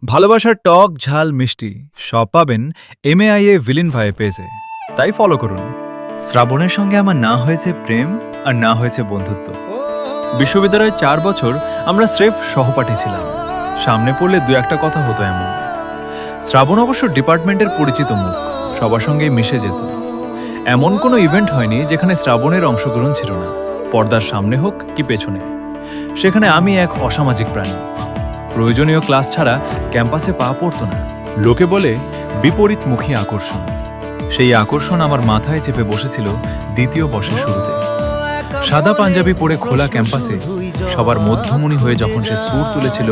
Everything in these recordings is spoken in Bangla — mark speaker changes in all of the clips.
Speaker 1: ভালোবাসার টক ঝাল মিষ্টি সব পাবেন এমএআইএ ভিলেন ভাই পেজে, তাই ফলো করুন। শ্রাবণের সঙ্গে আমার না হয়েছে প্রেম আর না হয়েছে বন্ধুত্ব। বিশ্ববিদ্যালয়ে 4 বছর আমরা স্রেফ সহপাঠী ছিলাম, সামনে পড়লে দু একটা কথা হতো এমন। শ্রাবণ অবশ্য ডিপার্টমেন্টের পরিচিত মুখ, সবার সঙ্গেই মিশে যেত। এমন কোনো ইভেন্ট হয়নি যেখানে শ্রাবণের অংশগ্রহণ ছিল না, পর্দার সামনে হোক কি পেছনে। সেখানে আমি এক অসামাজিক প্রাণী, প্রয়োজনীয় ক্লাস ছাড়া ক্যাম্পাসে পা পড়তো না। লোকে বলে বিপরীতমুখী আকর্ষণ। সেই আকর্ষণ আমার মাথায় চেপে বসেছিল দ্বিতীয় বর্ষের শুরুতে। সাদা পাঞ্জাবি পরে খোলা ক্যাম্পাসে সবার মধ্যমণি হয়ে যখন সে সুর তুলেছিল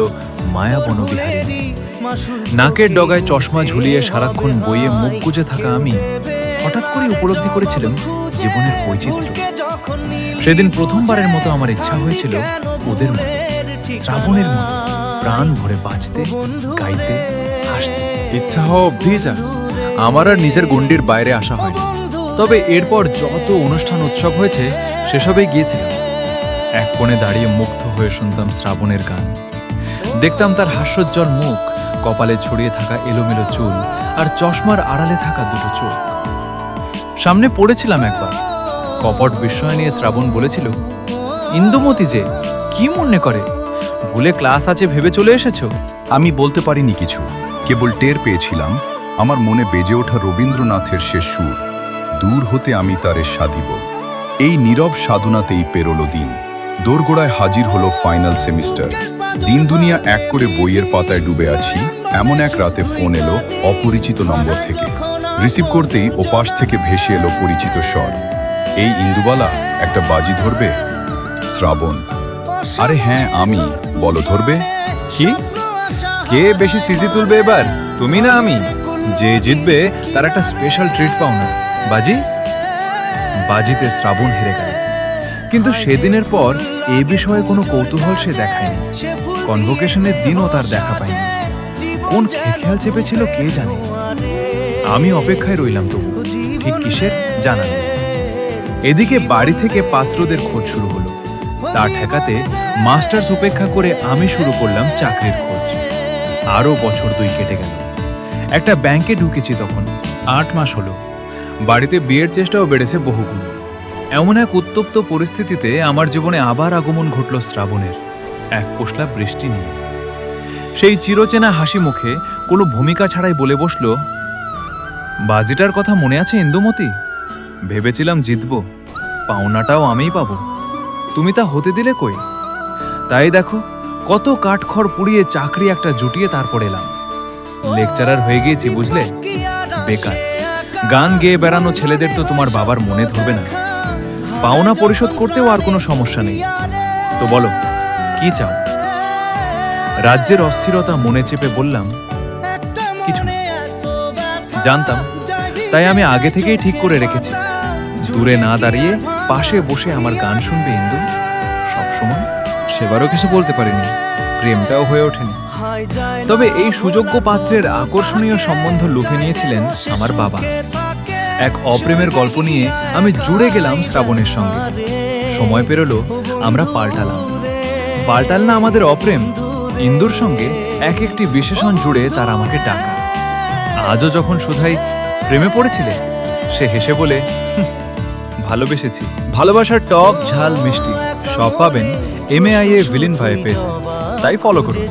Speaker 1: মায়া বনবিহারিণী। নাকের ডগায় চশমা ঝুলিয়ে সারাক্ষণ বইয়ে মুখ গুজে থাকা আমি হঠাৎ করে উপলব্ধি করেছিলাম জীবনের বৈচিত্র্য। সেদিন প্রথমবারের মতো আমার ইচ্ছা হয়েছিল ওদের মতো, শ্রাবণের মতো প্রাণ ভরে বাঁচতে, গাইতে, হাসতে।
Speaker 2: ইচ্ছা হওয়া অবধি যা, আমার আর নিজের গণ্ডির বাইরে আসা হয়নি।
Speaker 1: তবে এরপর যত অনুষ্ঠান উৎসব হয়েছে সেসবেই গিয়েছিলাম। এক কোণে দাঁড়িয়ে মুগ্ধ হয়ে শুনতাম শ্রাবণের গান, দেখতাম তার হাস্যোজ্জ্বল মুখ, কপালে ছড়িয়ে থাকা এলোমেলো চুল আর চশমার আড়ালে থাকা দুটো চোখ। সামনে পড়েছিলাম একবার, কপট বিস্ময় নিয়ে শ্রাবণ বলেছিল, ইন্দুমতি যে কি মনে করে, ভুলে ক্লাস আছে ভেবে চলে এসেছো?
Speaker 3: আমি বলতে পারিনি কিছু, কেবল টের পেয়েছিলাম আমার মনে বেজে ওঠা রবীন্দ্রনাথের শেষ সুর, দূর হতে আমি তারে সাধিব। এই নীরব সাধনাতেই পেরোলো দিন। দোরগোড়ায় হাজির হলো ফাইনাল সেমিস্টার। দিন দুনিয়া এক করে বইয়ের পাতায় ডুবে আছি, এমন এক রাতে ফোন এলো অপরিচিত নম্বর থেকে। রিসিভ করতেই ওপাশ থেকে ভেসে এলো পরিচিত স্বর, এই ইন্দুবালা, একটা বাজি ধরবে? শ্রাবণ। আরে হ্যাঁ আমি, বলো ধরবে?
Speaker 1: কি? কে বেশি সিজি তুলবে এবার, তুমি না আমি? যে জিতবে তার একটা স্পেশাল ট্রিট পাও না। বাজি? বাজিতে শ্রাবণ হেরে গেল। কিন্তু সেদিনের পর এ বিষয়ে কোনো কৌতূহল সে দেখায়নি। কনভোকেশনের দিনও তার দেখা পায়নি। কোন খেয়াল চেপেছিল কে জানে। আমি অপেক্ষায় রইলাম, তবু ঠিক কিসের জানা নেই। এদিকে বাড়ি থেকে পাত্রদের খোঁজ শুরু হলো। তা ঠেকাতে মাস্টার্স উপেক্ষা করে আমি শুরু করলাম চাকরির খোঁজ। আরও বছর 2 কেটে গেল। একটা ব্যাংকে ঢুকেছি তখন, 8 মাস হলো। বাড়িতে বিয়ের চেষ্টাও বেড়েছে বহুগুণ। এমন এক উত্তপ্ত পরিস্থিতিতে আমার জীবনে আবার আগমন ঘটল শ্রাবণের, এক পশলা বৃষ্টি নিয়ে। সেই চিরচেনা হাসি মুখে কোনো ভূমিকা ছাড়াই বলে বসল, বাজিটার কথা মনে আছে ইন্দুমতি? ভেবেছিলাম জিতব, পাওনাটাও আমিই পাবো, তুমি তা হতে দিলে কই? তাই দেখো, কত কাঠখড় পুড়িয়ে চাকরি একটা জুটিয়ে তারপর এলাম। লেকচারার হয়ে গিয়েছি বুঝলে, বেকার। গান গেয়ে বেড়ানো ছেলেদের তো তোমার বাবার মনে ধরবে না। পাওনা পরিশোধ করতেও আর কোনো সমস্যা নেই। তো বলো কি চাও? রাজ্যের অস্থিরতা মনে চেপে বললাম, কিছু না। জানতাম, তাই আমি আগে থেকেই ঠিক করে রেখেছি, দূরে না দাঁড়িয়ে পাশে বসে আমার গান শুনবে ইন্দু সবসময়।
Speaker 2: সেবারও কিছু বলতে পারিনি, প্রেমটাও হয়ে ওঠেনি।
Speaker 1: তবে এই সুযোগ্য পাত্রের আকর্ষণীয় সম্বন্ধ লুফে নিয়েছিলেন আমার বাবা। এক অপ্রেমের গল্প নিয়ে আমি জুড়ে গেলাম শ্রাবণের সঙ্গে। সময় পেরোলো, আমরা পাল্টাল না আমাদের অপ্রেম। ইন্দুর সঙ্গে এক একটি বিশেষণ জুড়ে তার আমাকে ডাকা। আজও যখন সুধাই প্রেমে পড়েছিলে, সে হেসে বলে, ভালোবেসেছি। ভালোবাসার টক ঝাল মিষ্টি সব পাবেন এমএআইএ ভিলেন ভাই পেজে, তাই ফলো করুন।